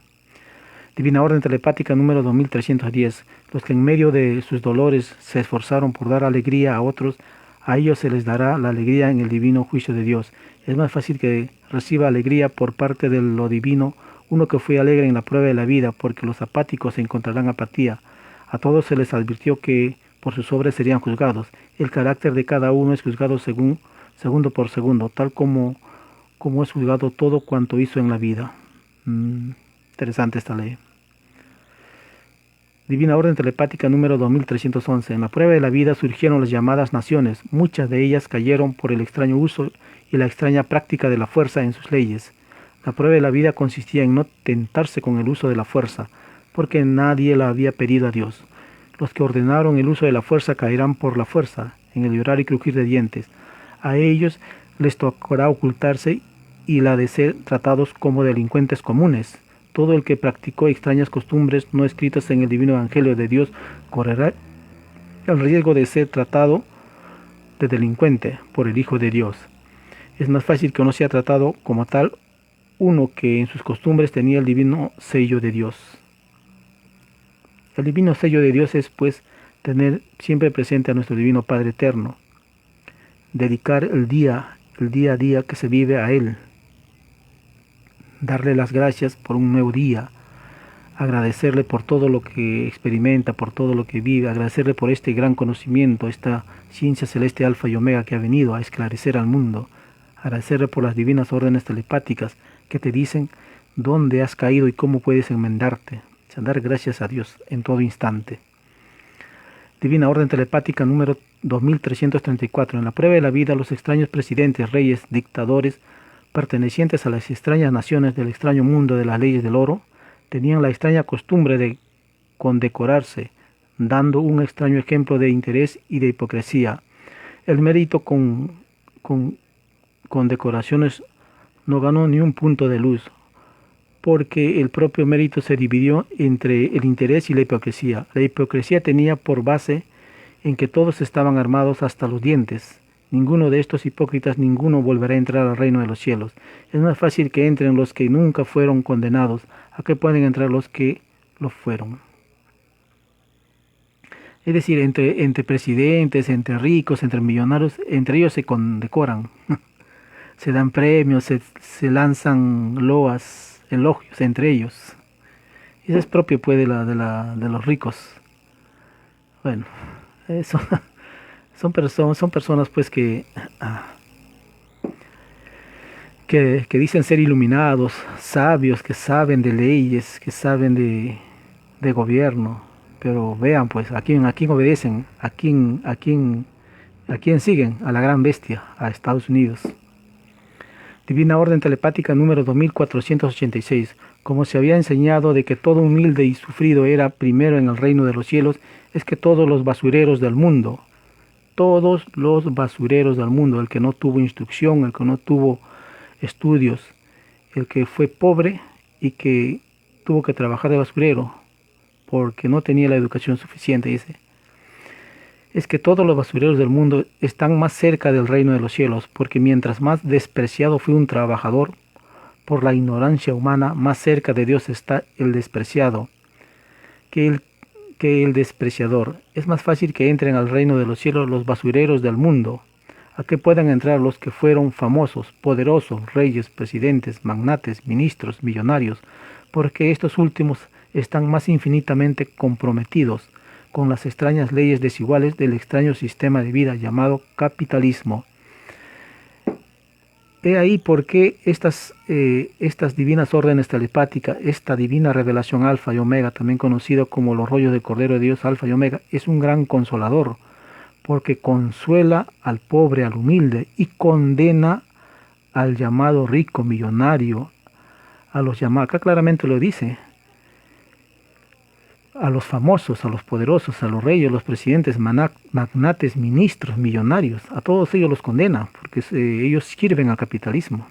Divina orden telepática número 2310. Los que en medio de sus dolores se esforzaron por dar alegría a otros, a ellos se les dará la alegría en el divino juicio de Dios. Es más fácil que reciba alegría por parte de lo divino uno que fue alegre en la prueba de la vida, porque los apáticos encontrarán apatía. A todos se les advirtió que por sus obras serían juzgados. El carácter de cada uno es juzgado segundo por segundo, tal como es juzgado todo cuanto hizo en la vida. Interesante esta ley. Divina orden telepática número 2311. En la prueba de la vida surgieron las llamadas naciones. Muchas de ellas cayeron por el extraño uso y la extraña práctica de la fuerza en sus leyes. La prueba de la vida consistía en no tentarse con el uso de la fuerza, porque nadie la había pedido a Dios. Los que ordenaron el uso de la fuerza caerán por la fuerza, en el llorar y crujir de dientes. A ellos les tocará ocultarse y la de ser tratados como delincuentes comunes. Todo el que practicó extrañas costumbres no escritas en el divino evangelio de Dios correrá el riesgo de ser tratado de delincuente por el Hijo de Dios. Es más fácil que uno sea tratado como tal uno que en sus costumbres tenía el divino sello de Dios. El divino sello de Dios es, pues, tener siempre presente a nuestro divino Padre Eterno, dedicar el día a día que se vive a Él, darle las gracias por un nuevo día, agradecerle por todo lo que experimenta, por todo lo que vive, agradecerle por este gran conocimiento, esta ciencia celeste alfa y omega que ha venido a esclarecer al mundo, agradecerle por las divinas órdenes telepáticas que te dicen dónde has caído y cómo puedes enmendarte. Dar gracias a Dios en todo instante. Divina orden telepática número 2334. En la prueba de la vida, los extraños presidentes, reyes, dictadores, pertenecientes a las extrañas naciones del extraño mundo de las leyes del oro, tenían la extraña costumbre de condecorarse, dando un extraño ejemplo de interés y de hipocresía. El mérito con decoraciones no ganó ni un punto de luz, porque el propio mérito se dividió entre el interés y la hipocresía. La hipocresía tenía por base en que todos estaban armados hasta los dientes. Ninguno de estos hipócritas, ninguno volverá a entrar al reino de los cielos. Es más fácil que entren los que nunca fueron condenados, a que pueden entrar los que lo fueron. Es decir, entre presidentes, entre ricos, entre millonarios, entre ellos se condecoran. Se dan premios, se lanzan loas, elogios entre ellos. Y eso es propio pues de los ricos. Bueno, eso son personas pues que dicen ser iluminados, sabios, que saben de leyes, que saben de gobierno. Pero vean pues a quién obedecen, a quién siguen, a la gran bestia, a Estados Unidos. Divina orden telepática número 2486. Como se había enseñado de que todo humilde y sufrido era primero en el reino de los cielos, es que todos los basureros del mundo, el que no tuvo instrucción, el que no tuvo estudios, el que fue pobre y que tuvo que trabajar de basurero porque no tenía la educación suficiente, dice, es que todos los basureros del mundo están más cerca del reino de los cielos, porque mientras más despreciado fue un trabajador, por la ignorancia humana, más cerca de Dios está el despreciado que el despreciador. Es más fácil que entren al reino de los cielos los basureros del mundo, a que puedan entrar los que fueron famosos, poderosos, reyes, presidentes, magnates, ministros, millonarios, porque estos últimos están más infinitamente comprometidos con las extrañas leyes desiguales del extraño sistema de vida llamado capitalismo. He ahí por qué estas divinas órdenes telepáticas, esta divina revelación alfa y omega, también conocido como los rollos del Cordero de Dios alfa y omega, es un gran consolador, porque consuela al pobre, al humilde, y condena al llamado rico, millonario, a los llamados, acá claramente lo dice, a los famosos, a los poderosos, a los reyes, los presidentes, magnates, ministros, millonarios, a todos ellos los condena, porque ellos sirven al capitalismo.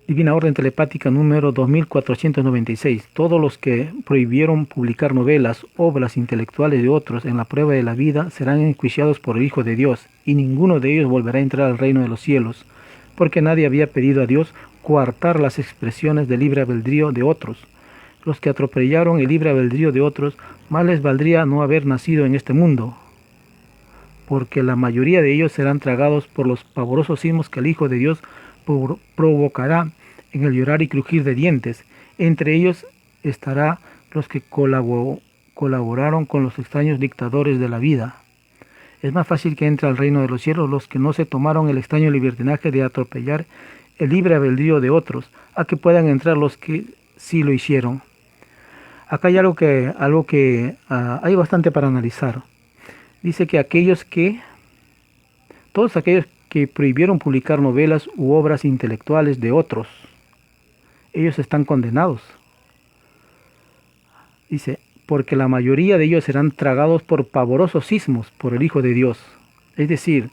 Divina Orden Telepática número 2496. Todos los que prohibieron publicar novelas, obras intelectuales de otros en la prueba de la vida serán enjuiciados por el Hijo de Dios, y ninguno de ellos volverá a entrar al reino de los cielos, porque nadie había pedido a Dios coartar las expresiones del libre albedrío de otros. Los que atropellaron el libre albedrío de otros, más les valdría no haber nacido en este mundo, porque la mayoría de ellos serán tragados por los pavorosos sismos que el Hijo de Dios provocará en el llorar y crujir de dientes. Entre ellos estará los que colaboraron con los extraños dictadores de la vida. Es más fácil que entre al reino de los cielos los que no se tomaron el extraño libertinaje de atropellar el libre albedrío de otros, a que puedan entrar los que sí lo hicieron. Acá hay algo que hay bastante para analizar. Dice que todos aquellos que prohibieron publicar novelas u obras intelectuales de otros, ellos están condenados. Dice, porque la mayoría de ellos serán tragados por pavorosos sismos por el Hijo de Dios. Es decir,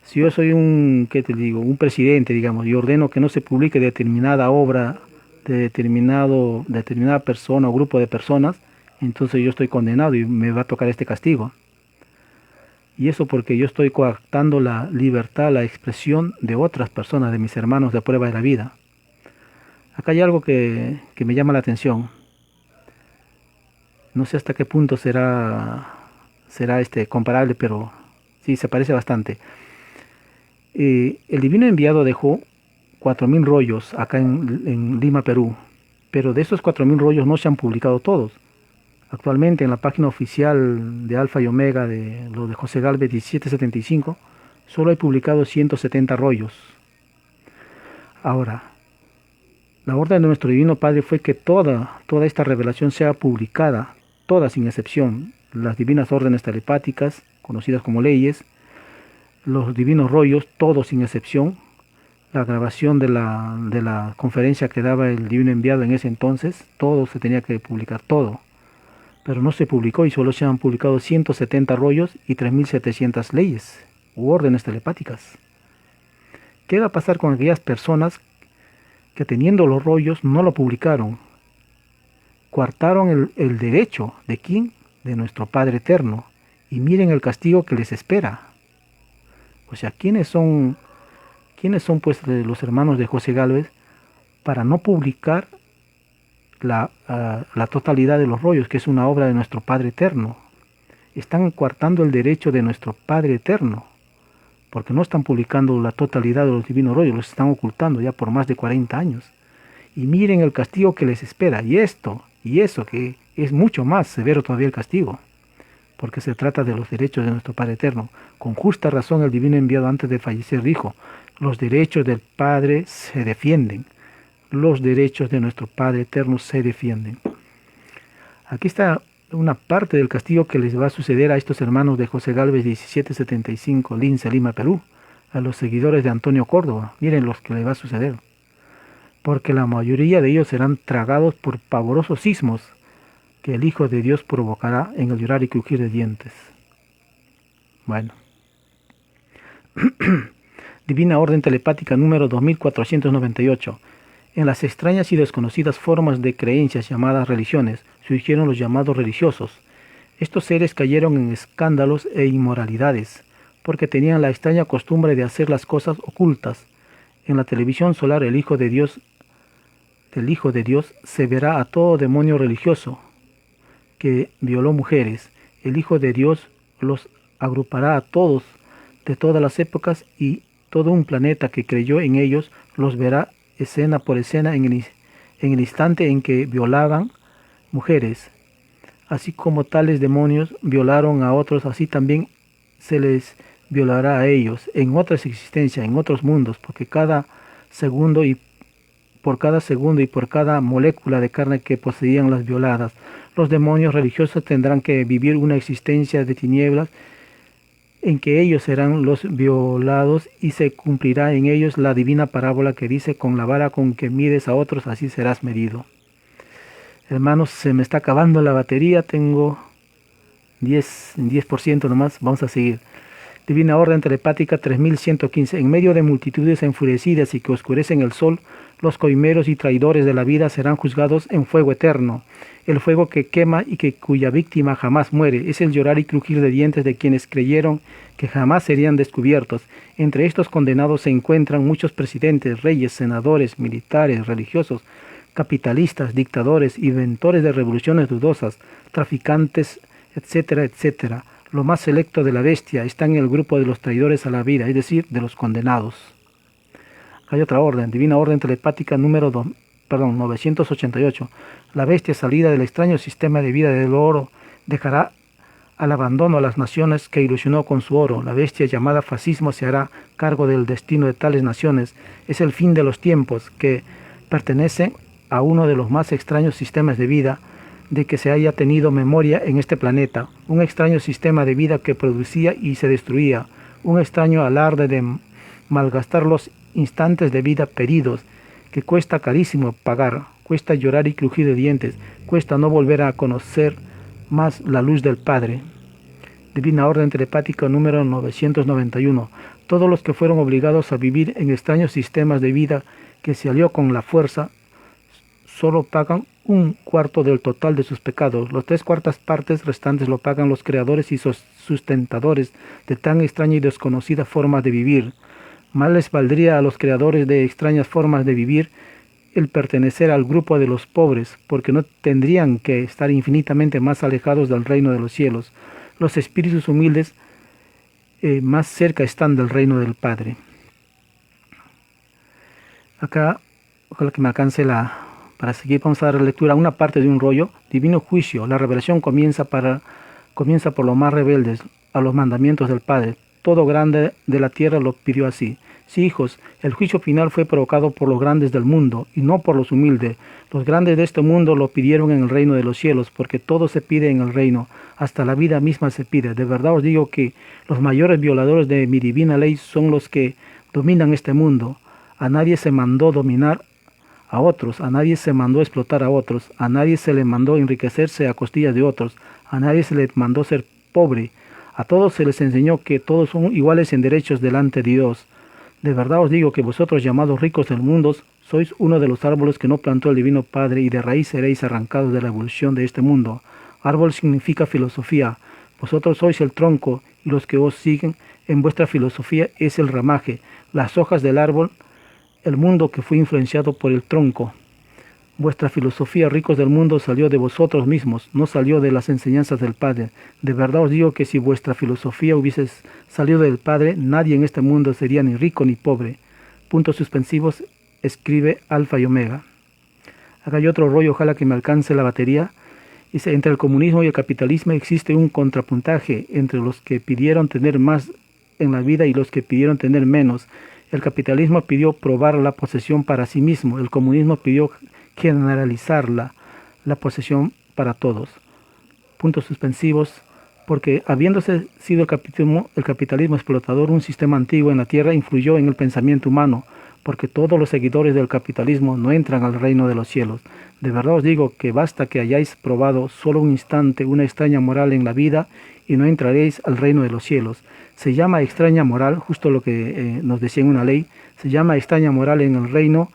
si yo soy un presidente, digamos, y ordeno que no se publique determinada obra de determinada persona o grupo de personas, entonces yo estoy condenado y me va a tocar este castigo. Y eso porque yo estoy coartando la libertad, la expresión de otras personas, de mis hermanos de prueba de la vida. Acá hay algo que me llama la atención. No sé hasta qué punto será comparable, pero sí se parece bastante. El divino enviado dejó 4.000 rollos acá en Lima, Perú, pero de esos 4.000 rollos no se han publicado todos. Actualmente en la página oficial de Alfa y Omega de lo de José Gálvez 1775, solo hay publicados 170 rollos. Ahora, la orden de nuestro Divino Padre fue que toda esta revelación sea publicada, toda sin excepción, las divinas órdenes telepáticas, conocidas como leyes, los divinos rollos, todos sin excepción, la grabación de la conferencia que daba el divino enviado en ese entonces, todo se tenía que publicar, todo. Pero no se publicó y solo se han publicado 170 rollos y 3.700 leyes u órdenes telepáticas. ¿Qué va a pasar con aquellas personas que teniendo los rollos no lo publicaron? Coartaron el derecho ¿de quién? De nuestro Padre Eterno. Y miren el castigo que les espera. O sea, ¿quiénes son pues los hermanos de José Gálvez para no publicar la totalidad de los rollos, que es una obra de nuestro Padre Eterno? Están coartando el derecho de nuestro Padre Eterno, porque no están publicando la totalidad de los divinos rollos, los están ocultando ya por más de 40 años. Y miren el castigo que les espera, y eso que es mucho más severo todavía el castigo, porque se trata de los derechos de nuestro Padre Eterno. Con justa razón el divino enviado antes de fallecer dijo, los derechos del Padre se defienden. Los derechos de nuestro Padre Eterno se defienden. Aquí está una parte del castigo que les va a suceder a estos hermanos de José Gálvez 1775, Lince, Lima, Perú, a los seguidores de Antonio Córdoba. Miren los que les va a suceder. Porque la mayoría de ellos serán tragados por pavorosos sismos que el Hijo de Dios provocará en el llorar y crujir de dientes. Bueno. Divina Orden Telepática número 2498. En las extrañas y desconocidas formas de creencias llamadas religiones, surgieron los llamados religiosos. Estos seres cayeron en escándalos e inmoralidades, porque tenían la extraña costumbre de hacer las cosas ocultas. En la televisión solar del Hijo de Dios se verá a todo demonio religioso que violó mujeres. El Hijo de Dios los agrupará a todos de todas las épocas y todo un planeta que creyó en ellos los verá escena por escena en el instante en que violaban mujeres. Así como tales demonios violaron a otros, así también se les violará a ellos en otras existencias, en otros mundos, porque cada segundo y por cada molécula de carne que poseían las violadas, los demonios religiosos tendrán que vivir una existencia de tinieblas en que ellos serán los violados y se cumplirá en ellos la divina parábola que dice: con la vara con que mides a otros, así serás medido. Hermanos, se me está acabando la batería, tengo 10% nomás, vamos a seguir. Divina orden telepática 3115. En medio de multitudes enfurecidas y que oscurecen el sol, los coimeros y traidores de la vida serán juzgados en fuego eterno. El fuego que quema y cuya víctima jamás muere. Es el llorar y crujir de dientes de quienes creyeron que jamás serían descubiertos. Entre estos condenados se encuentran muchos presidentes, reyes, senadores, militares, religiosos, capitalistas, dictadores, inventores de revoluciones dudosas, traficantes, etcétera, etcétera. Lo más selecto de la bestia está en el grupo de los traidores a la vida, es decir, de los condenados. Hay otra orden, divina orden telepática número 988. La bestia salida del extraño sistema de vida del oro dejará al abandono a las naciones que ilusionó con su oro. La bestia llamada fascismo se hará cargo del destino de tales naciones. Es el fin de los tiempos, que pertenece a uno de los más extraños sistemas de vida de que se haya tenido memoria en este planeta, un extraño sistema de vida que producía y se destruía, un extraño alarde de malgastar los instantes de vida perdidos, que cuesta carísimo pagar, cuesta llorar y crujir de dientes, cuesta no volver a conocer más la luz del Padre. Divina orden telepática número 991. Todos los que fueron obligados a vivir en extraños sistemas de vida que se alió con la fuerza, solo pagan un cuarto del total de sus pecados. Las 3/4 partes restantes lo pagan los creadores y sustentadores de tan extraña y desconocida forma de vivir. Más les valdría a los creadores de extrañas formas de vivir el pertenecer al grupo de los pobres, porque no tendrían que estar infinitamente más alejados del reino de los cielos. Los espíritus humildes más cerca están del reino del Padre. Acá, ojalá que me alcance para seguir, vamos a dar lectura a una parte de un rollo. Divino juicio. La revelación comienza por los más rebeldes a los mandamientos del Padre. Todo grande de la tierra lo pidió así. Sí, hijos, el juicio final fue provocado por los grandes del mundo y no por los humildes. Los grandes de este mundo lo pidieron en el reino de los cielos, porque todo se pide en el reino, hasta la vida misma se pide. De verdad os digo que los mayores violadores de mi divina ley son los que dominan este mundo. A nadie se mandó dominar a otros, a nadie se mandó explotar a otros, a nadie se le mandó enriquecerse a costillas de otros, a nadie se le mandó ser pobre. A todos se les enseñó que todos son iguales en derechos delante de Dios. De verdad os digo que vosotros, llamados ricos del mundo, sois uno de los árboles que no plantó el Divino Padre, y de raíz seréis arrancados de la evolución de este mundo. Árbol significa filosofía. Vosotros sois el tronco, y los que os siguen en vuestra filosofía es el ramaje, las hojas del árbol, el mundo que fue influenciado por el tronco. Vuestra filosofía, ricos del mundo, salió de vosotros mismos, no salió de las enseñanzas del Padre. De verdad os digo que si vuestra filosofía hubiese salido del Padre, nadie en este mundo sería ni rico ni pobre. Puntos suspensivos, escribe Alfa y Omega. Acá hay otro rollo, ojalá que me alcance la batería. Dice: entre el comunismo y el capitalismo existe un contrapuntaje entre los que pidieron tener más en la vida y los que pidieron tener menos. El capitalismo pidió probar la posesión para sí mismo, el comunismo pidió generalizar la posesión para todos. Puntos suspensivos, porque habiéndose sido el capitalismo explotador un sistema antiguo en la tierra, influyó en el pensamiento humano, porque todos los seguidores del capitalismo no entran al reino de los cielos. De verdad os digo que basta que hayáis probado solo un instante una extraña moral en la vida y no entraréis al reino de los cielos. Se llama extraña moral, justo lo que nos decía en una ley, se llama extraña moral en el reino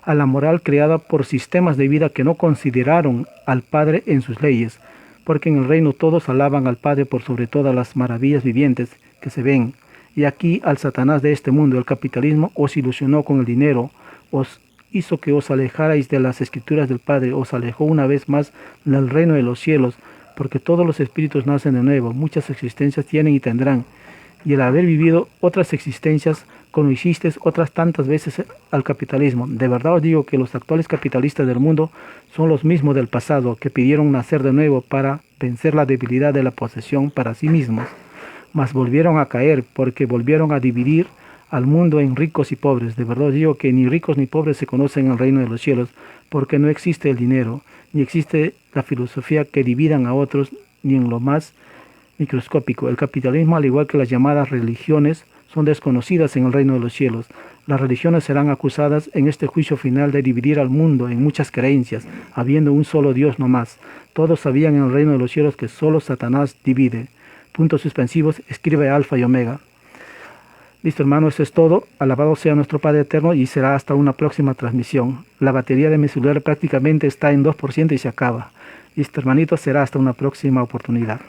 a la moral creada por sistemas de vida que no consideraron al Padre en sus leyes, porque en el reino todos alaban al Padre por sobre todas las maravillas vivientes que se ven, Y aquí al Satanás de este mundo, el capitalismo, os ilusionó con el dinero, os hizo que os alejarais de las escrituras del Padre, os alejó una vez más del reino de los cielos, porque todos los espíritus nacen de nuevo, muchas existencias tienen y tendrán, y el haber vivido otras existencias, conociste otras tantas veces al capitalismo. De verdad os digo que los actuales capitalistas del mundo son los mismos del pasado, que pidieron nacer de nuevo para vencer la debilidad de la posesión para sí mismos, mas volvieron a caer porque volvieron a dividir al mundo en ricos y pobres. De verdad digo que ni ricos ni pobres se conocen en el reino de los cielos, porque no existe el dinero, ni existe la filosofía que dividan a otros, ni en lo más microscópico. El capitalismo, al igual que las llamadas religiones, son desconocidas en el reino de los cielos. Las religiones serán acusadas en este juicio final de dividir al mundo en muchas creencias, habiendo un solo Dios no más. Todos sabían en el reino de los cielos que solo Satanás divide. Puntos suspensivos, escribe Alfa y Omega. Listo, hermano, eso es todo. Alabado sea nuestro Padre Eterno y será hasta una próxima transmisión. La batería de mi celular prácticamente está en 2% y se acaba. Listo, hermanito, será hasta una próxima oportunidad.